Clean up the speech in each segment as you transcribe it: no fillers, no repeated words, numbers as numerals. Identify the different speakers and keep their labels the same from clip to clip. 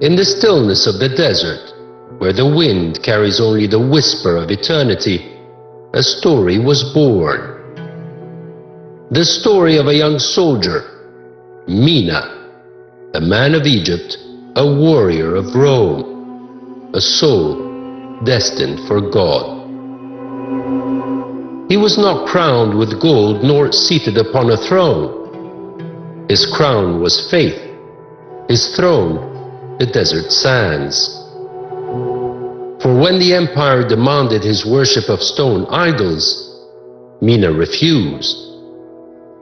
Speaker 1: In the stillness of the desert, where the wind carries only the whisper of eternity, a story was born. The story of a young soldier, Mena, a man of Egypt, a warrior of Rome, a soul destined for God. He was not crowned with gold nor seated upon a throne. His crown was faith, his throne the desert sands. For when the empire demanded his worship of stone idols, Mena refused,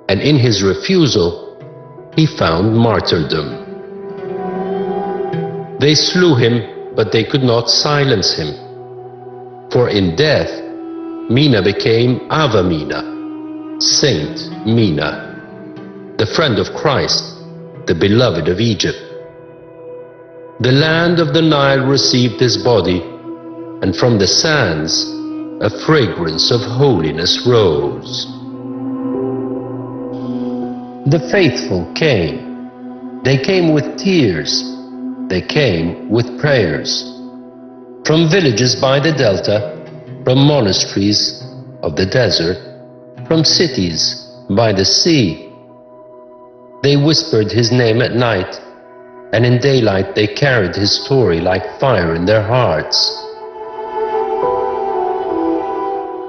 Speaker 1: and in his refusal he found martyrdom. They slew him, but they could not silence him. For in death, Mena became Ava Mena, Saint Mena, the friend of Christ, the beloved of Egypt. The land of the Nile received his body, and from the sands a fragrance of holiness rose. The faithful came. They came with tears. They came with prayers. From villages by the delta, from monasteries of the desert, from cities by the sea. They whispered his name at night, and in daylight they carried his story like fire in their hearts.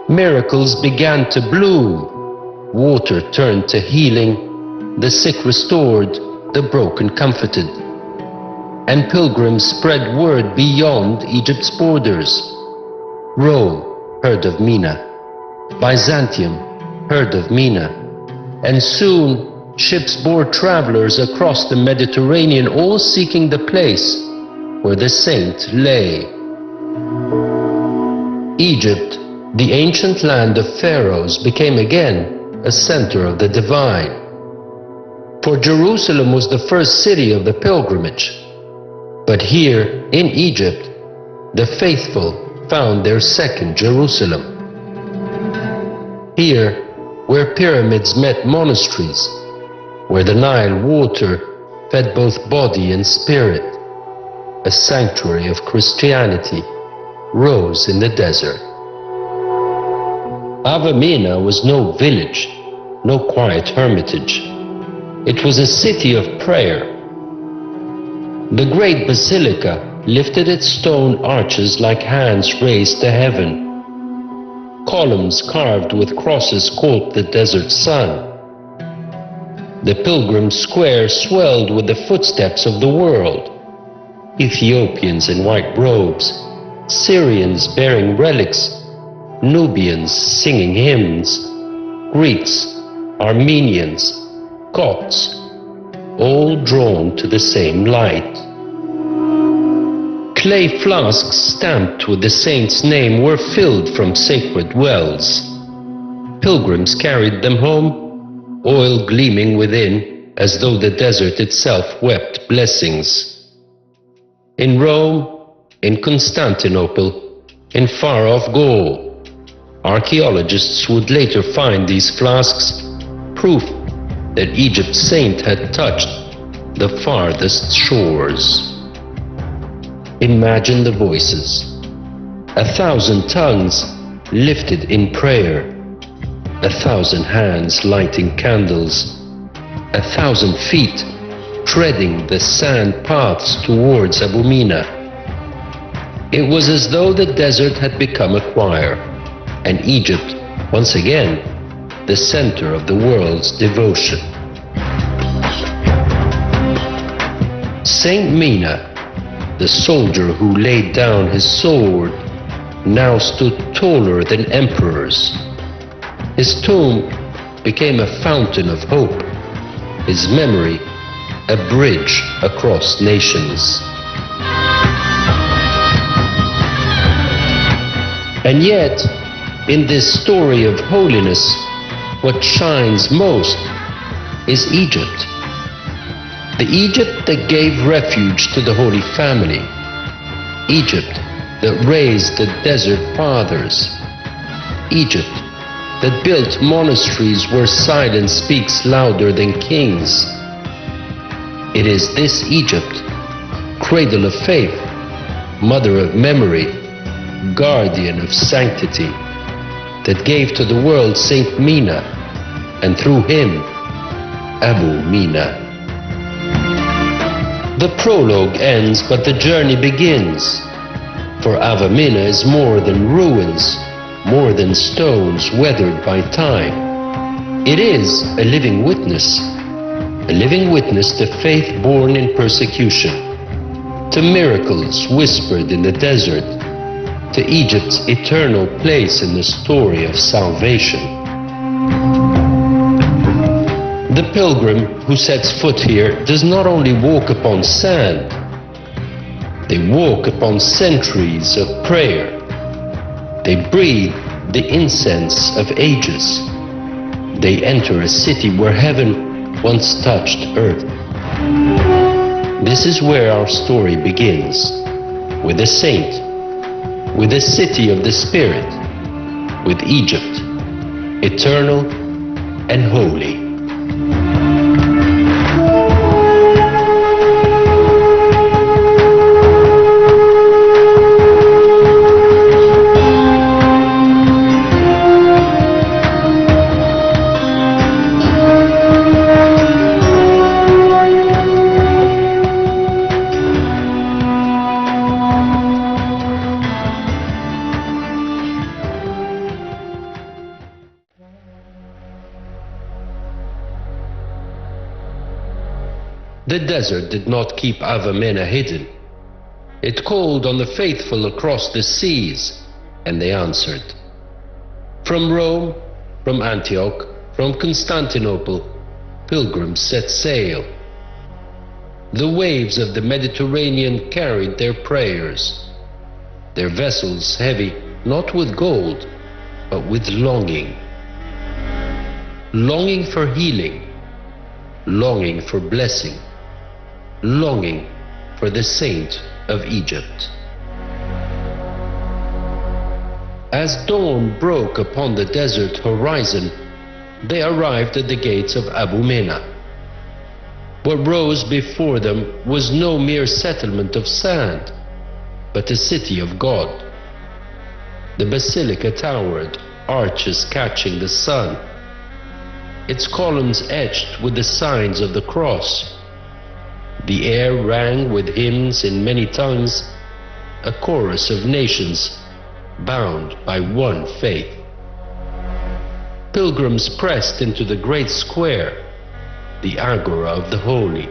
Speaker 1: Miracles began to bloom. Water turned to healing, the sick restored, the broken comforted. And pilgrims spread word beyond Egypt's borders. Rome heard of Mena, Byzantium heard of Mena, and soon ships bore travelers across the Mediterranean, all seeking the place where the saint lay. Egypt, the ancient land of pharaohs, became again a center of the divine. For Jerusalem was the first city of the pilgrimage. But here in Egypt, the faithful found their second Jerusalem. Here, where pyramids met monasteries, where the Nile water fed both body and spirit, a sanctuary of Christianity rose in the desert. Ava Mena was no village, no quiet hermitage. It was a city of prayer. The great basilica lifted its stone arches like hands raised to heaven. Columns carved with crosses caught the desert sun. The pilgrim square swelled with the footsteps of the world. Ethiopians in white robes, Syrians bearing relics, Nubians singing hymns, Greeks, Armenians, Copts, all drawn to the same light. Clay flasks stamped with the saint's name were filled from sacred wells. Pilgrims carried them home, oil gleaming within, as though the desert itself wept blessings. In Rome, in Constantinople, in far-off Gaul, archaeologists would later find these flasks, proof that Egypt's saint had touched the farthest shores. Imagine the voices, 1,000 tongues lifted in prayer, 1,000 hands lighting candles, 1,000 feet treading the sand paths towards Abu Mena. It was as though the desert had become a choir, and Egypt, once again, the center of the world's devotion. Saint Mena, the soldier who laid down his sword, now stood taller than emperors. His tomb became a fountain of hope, his memory a bridge across nations. And yet, in this story of holiness, what shines most is Egypt. The Egypt that gave refuge to the Holy Family. Egypt that raised the desert fathers. Egypt that built monasteries where silence speaks louder than kings. It is this Egypt cradle of faith, mother of memory, guardian of sanctity, that gave to the world Saint Mena, and through him, Abu Mena. The prologue ends, but the journey begins. For Ava Mena is more than ruins, more than stones weathered by time. It is a living witness to faith born in persecution, to miracles whispered in the desert, to Egypt's eternal place in the story of salvation. The pilgrim who sets foot here does not only walk upon sand, they walk upon centuries of prayer. They breathe the incense of ages. They enter a city where heaven once touched earth. This is where our story begins, with a saint, with the city of the Spirit, with Egypt, eternal and holy. The desert did not keep Ava Mena hidden. It called on the faithful across the seas, and they answered. From Rome, from Antioch, from Constantinople, pilgrims set sail. The waves of the Mediterranean carried their prayers, their vessels heavy not with gold, but with longing. Longing for healing, longing for blessing, longing for the saint of Egypt. As dawn broke upon the desert horizon, they arrived at the gates of Abu Mena. What rose before them was no mere settlement of sand, but a city of God. The basilica towered, arches catching the sun, its columns etched with the signs of the cross. The air rang with hymns in many tongues, a chorus of nations bound by one faith. Pilgrims pressed into the great square, the Agora of the Holy,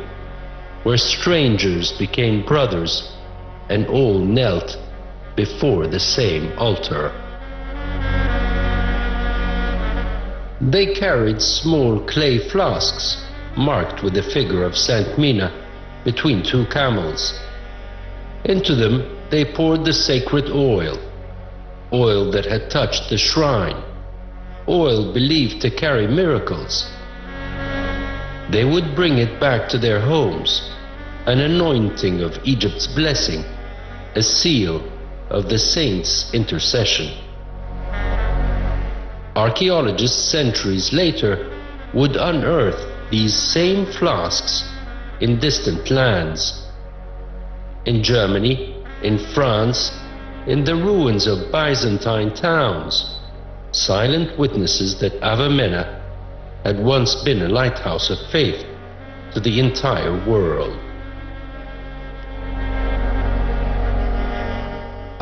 Speaker 1: where strangers became brothers and all knelt before the same altar. They carried small clay flasks marked with the figure of Saint Mena between two camels. Into them they poured the sacred oil, oil that had touched the shrine, oil believed to carry miracles. They would bring it back to their homes, an anointing of Egypt's blessing, a seal of the saints' intercession. Archaeologists centuries later would unearth these same flasks in distant lands, in Germany, in France, in the ruins of Byzantine towns, silent witnesses that Ava Mena had once been a lighthouse of faith to the entire world.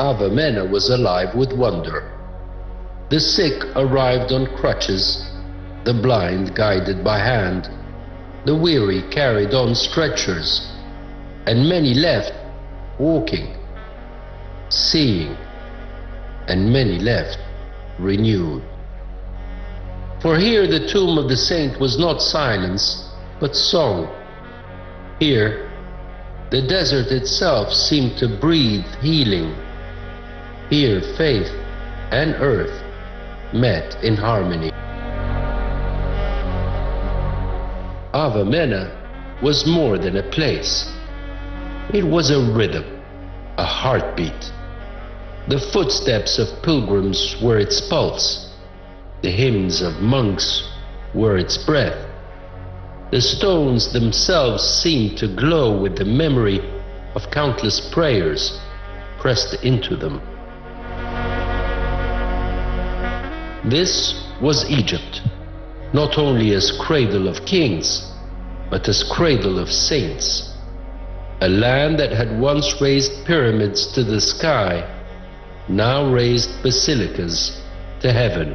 Speaker 1: Ava Mena was alive with wonder. The sick arrived on crutches, the blind guided by hand, the weary carried on stretchers, and many left walking, seeing, and many left renewed. For here the tomb of the saint was not silence, but song. Here the desert itself seemed to breathe healing. Here faith and earth met in harmony. Ava Mena was more than a place. It was a rhythm, a heartbeat. The footsteps of pilgrims were its pulse. The hymns of monks were its breath. The stones themselves seemed to glow with the memory of countless prayers pressed into them. This was Egypt, not only as cradle of kings, but as cradle of saints, a land that had once raised pyramids to the sky, now raised basilicas to heaven,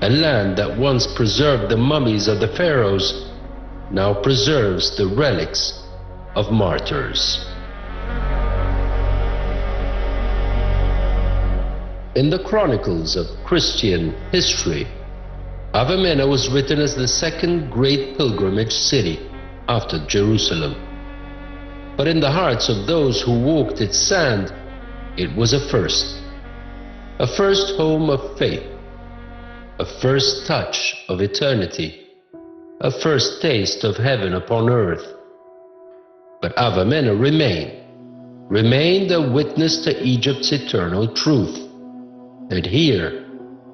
Speaker 1: a land that once preserved the mummies of the pharaohs, now preserves the relics of martyrs. In the chronicles of Christian history, Mena was written as the second great pilgrimage city after Jerusalem. But in the hearts of those who walked its sand, it was a first home of faith, a first touch of eternity, a first taste of heaven upon earth. But Mena remained a witness to Egypt's eternal truth, that here,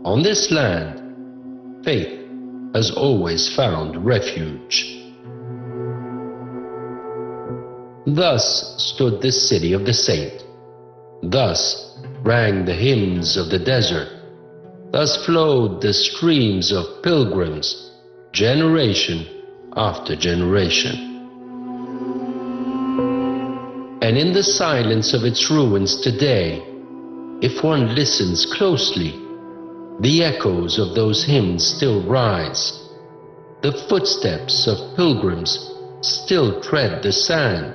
Speaker 1: on this land, faith has always found refuge. Thus stood this city of the saint. Thus rang the hymns of the desert. Thus flowed the streams of pilgrims, generation after generation. And in the silence of its ruins today, if one listens closely, the echoes of those hymns still rise. The footsteps of pilgrims still tread the sand.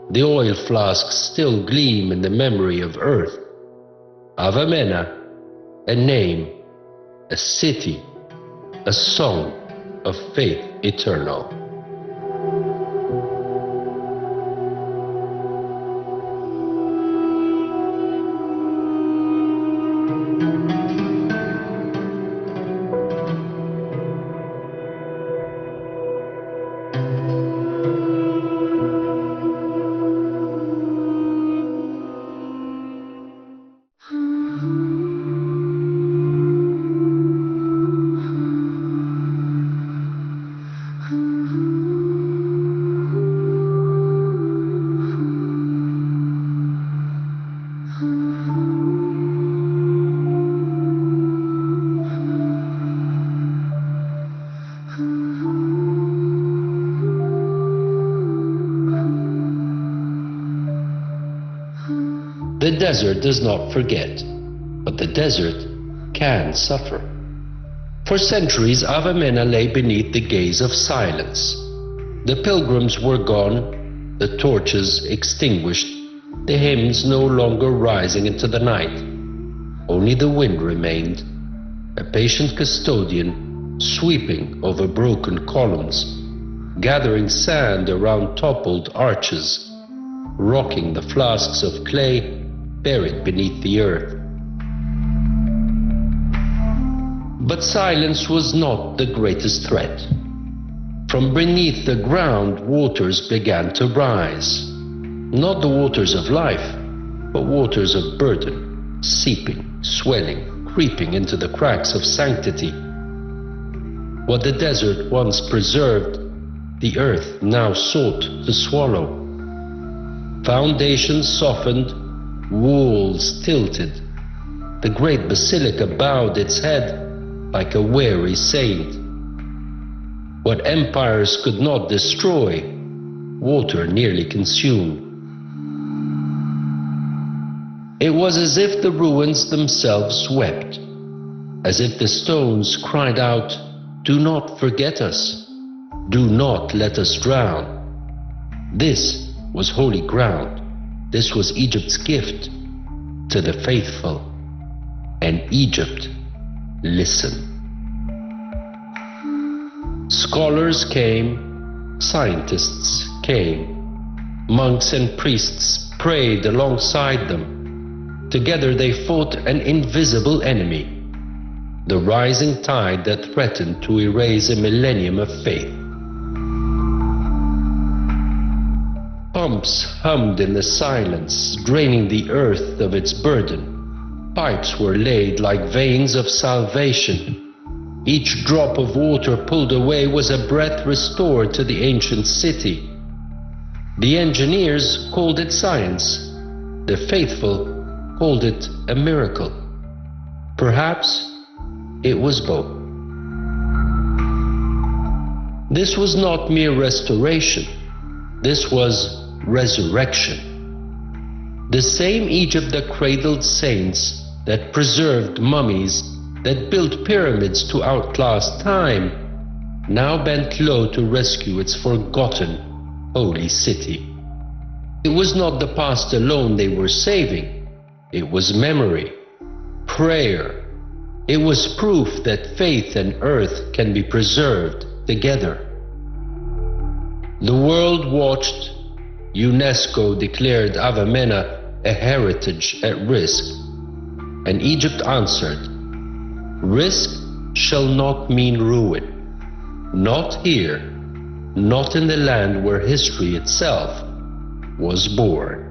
Speaker 1: The oil flasks still gleam in the memory of earth. Mena, a name, a city, a song of faith eternal. The desert does not forget, but the desert can suffer. For centuries, Mena lay beneath the gaze of silence. The pilgrims were gone, the torches extinguished, the hymns no longer rising into the night. Only the wind remained, a patient custodian sweeping over broken columns, gathering sand around toppled arches, rocking the flasks of clay buried beneath the earth. But silence was not the greatest threat. From beneath the ground, waters began to rise. Not the waters of life, but waters of burden, seeping, swelling, creeping into the cracks of sanctity. What the desert once preserved, the earth now sought to swallow. Foundations softened, walls tilted. The great basilica bowed its head like a weary saint. What empires could not destroy, water nearly consumed. It was as if the ruins themselves wept, as if the stones cried out, "Do not forget us, do not let us drown." This was holy ground. This was Egypt's gift to the faithful, and Egypt listened. Scholars came, scientists came, monks and priests prayed alongside them. Together they fought an invisible enemy, the rising tide that threatened to erase a millennium of faith. Pumps hummed in the silence, draining the earth of its burden. Pipes were laid like veins of salvation. Each drop of water pulled away was a breath restored to the ancient city. The engineers called it science. The faithful called it a miracle. Perhaps it was both. This was not mere restoration. This was resurrection. The same Egypt that cradled saints, that preserved mummies, that built pyramids to outlast time, now bent low to rescue its forgotten holy city. It was not the past alone they were saving. It was memory, prayer. It was proof that faith and earth can be preserved together. The world watched. UNESCO declared Ave Mena a heritage at risk, and Egypt answered, "Risk shall not mean ruin. Not here, not in the land where history itself was born."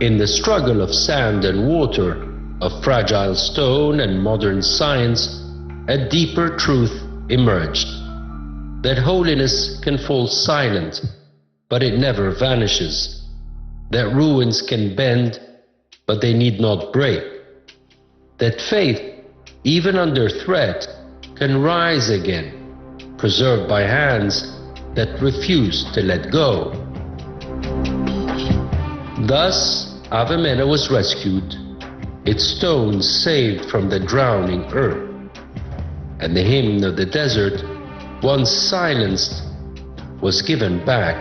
Speaker 1: In the struggle of sand and water, of fragile stone and modern science, a deeper truth emerged: that holiness can fall silent, but it never vanishes; that ruins can bend, but they need not break; that faith, even under threat, can rise again, preserved by hands that refuse to let go. Thus, Ave Mena was rescued, its stones saved from the drowning earth, and the hymn of the desert, once silenced, was given back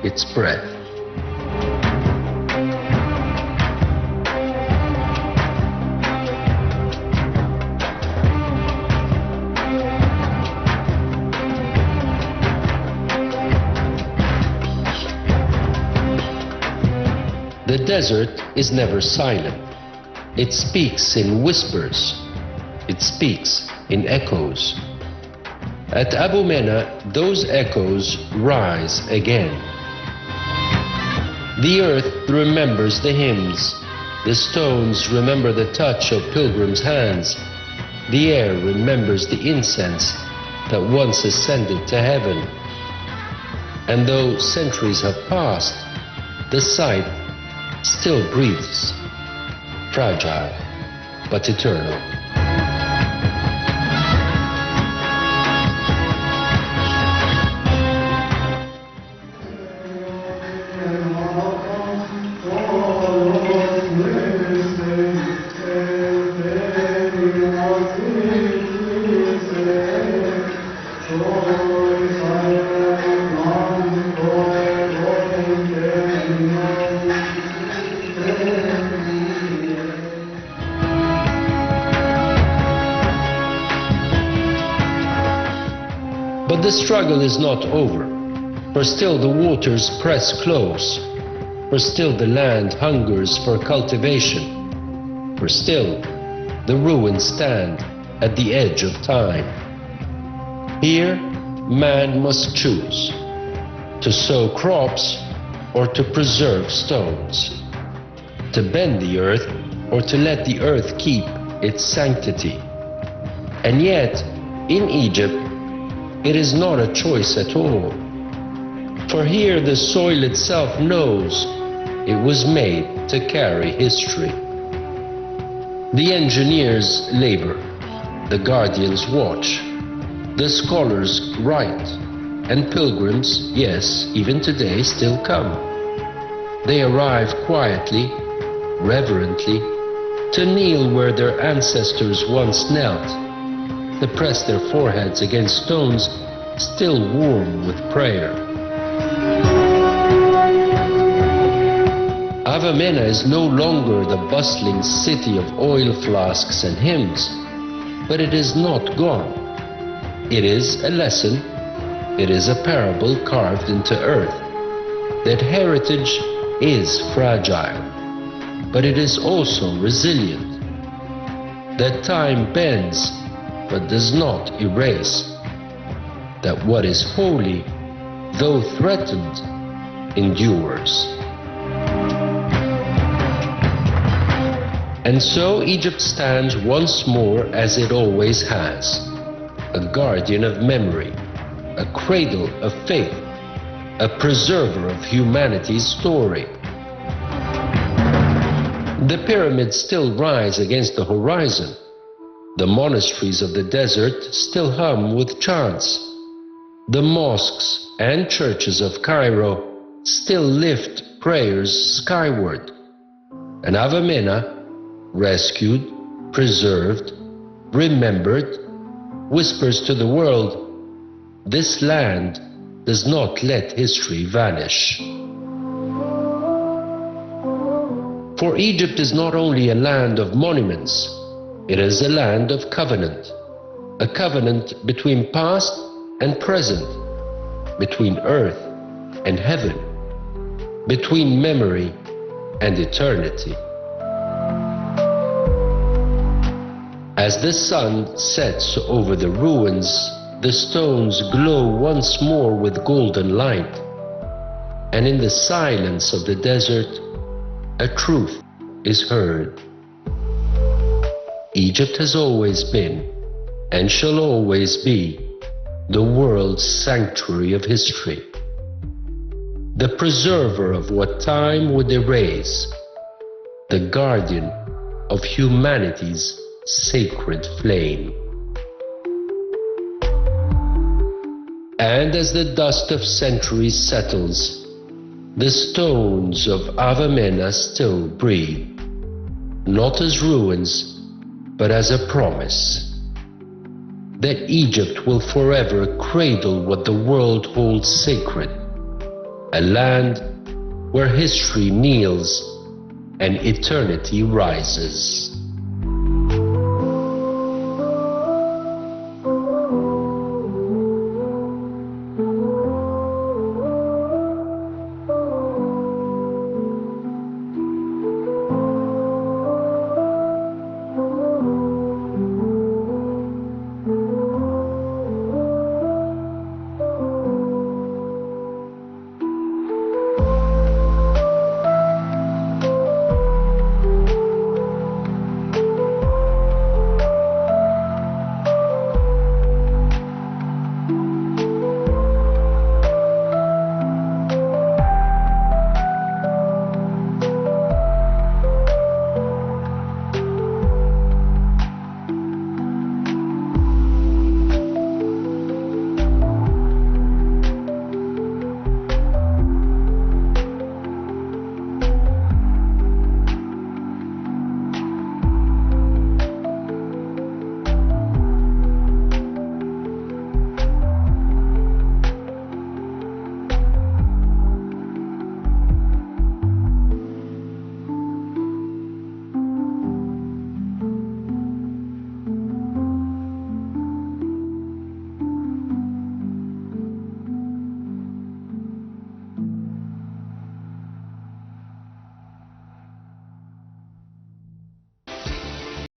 Speaker 1: its breath. The desert is never silent. It speaks in whispers. It speaks in echoes. At Abu Mena, those echoes rise again. The earth remembers the hymns. The stones remember the touch of pilgrims' hands. The air remembers the incense that once ascended to heaven. And though centuries have passed, the site still breathes, fragile but eternal. But the struggle is not over, for still the waters press close, for still the land hungers for cultivation, for still the ruins stand at the edge of time. Here, man must choose to sow crops or to preserve stones, to bend the earth or to let the earth keep its sanctity. And yet, in Egypt, it is not a choice at all. For here the soil itself knows it was made to carry history. The engineers labor, the guardians watch, the scholars write, and pilgrims, yes, even today, still come. They arrive quietly, reverently, to kneel where their ancestors once knelt, to press their foreheads against stones still warm with prayer. Ave Mena is no longer the bustling city of oil flasks and hymns, but it is not gone. It is a lesson, it is a parable carved into earth, that heritage is fragile, but it is also resilient, that time bends but does not erase, that what is holy, though threatened, endures. And so Egypt stands once more as it always has, a guardian of memory, a cradle of faith, a preserver of humanity's story. The pyramids still rise against the horizon. The monasteries of the desert still hum with chants. The mosques and churches of Cairo still lift prayers skyward. And Ave Mena, rescued, preserved, remembered, whispers to the world, this land does not let history vanish. For Egypt is not only a land of monuments, it is a land of covenant, a covenant between past and present, between earth and heaven, between memory and eternity. As the sun sets over the ruins, the stones glow once more with golden light, and in the silence of the desert, a truth is heard. Egypt has always been, and shall always be, the world's sanctuary of history, the preserver of what time would erase, the guardian of humanity's sacred flame. And as the dust of centuries settles, the stones of Ave Mena still breathe, not as ruins, but as a promise that Egypt will forever cradle what the world holds sacred, a land where history kneels and eternity rises.